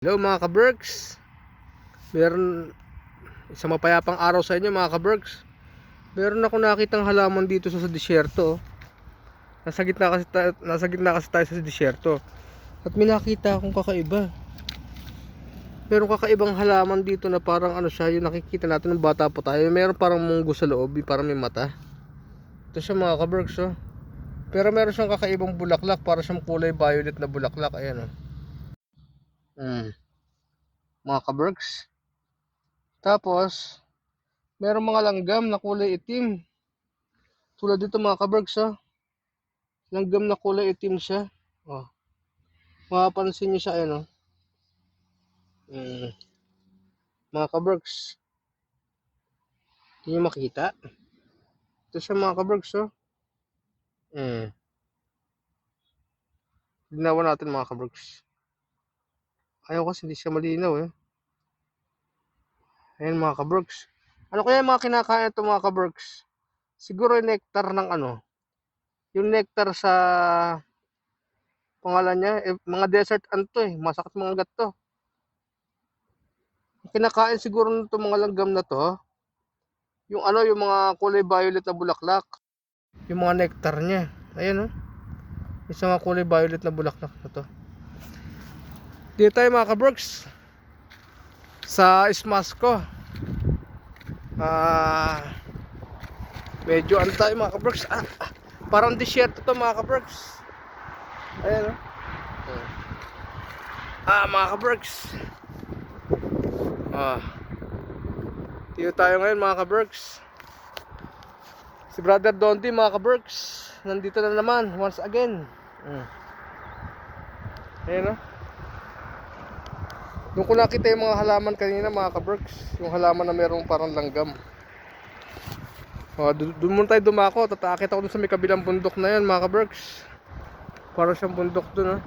Hello mga ka-Berks. Meron isang mapayapang araw sa inyo mga ka-Berks. Meron ako nakitang halaman dito sa disyerto. Nasa gitna kasi tayo sa disyerto. At may nakita akong kakaiba. Meron kakaibang halaman dito na parang ano siya, yung nakikita natin ng bata pa tayo. Meron parang munggo sa loob, parang may mata. Ito siya mga ka-Berks, oh. Pero meron siyang kakaibang bulaklak, para siyang kulay violet na bulaklak. Ayan, oh. Mga ka-Berks. Tapos merong mga langgam na kulay itim. Tulad dito mga ka-Berks, oh. Langgam na kulay itim siya. Oh. Mapapansin niyo siya, ayan, oh. Mga ka-Berks, hindi niyo makita. Ito siya mga ka-Berks, oh. Linawan natin mga ka-Berks. Ayaw kasi hindi siya malinaw, eh. Ayan mga ka-Berks. Ano kaya mga kinakain ito mga ka-Berks? Siguro yung nectar ng ano. Yung nectar sa pangalan niya, mga desert ant to, eh. Masakit mga gat to. Kinakain siguro nito mga langgam na to, yung ano, yung mga kulay violet na bulaklak, yung mga nectar niya. Ayan, oh. Yung mga kulay violet na bulaklak na to. Dito tayo mga ka-Berks sa Ismasco. Medyo ano tayo mga ka-Berks, parang disyerto to mga ka-Berks. Ayan, oh. Mga ka-Berks, dito tayo ngayon mga ka-Berks. Si Brother Dondi mga ka-Berks nandito na naman once again. Ayan, oh. Doon ko nakita yung mga halaman kanina mga ka-Berks. Yung halaman na merong parang langgam. Doon muna tayo dumako. Tatakit ako doon sa may kabilang bundok na yan mga ka-Berks. Parang siyang bundok doon, oh.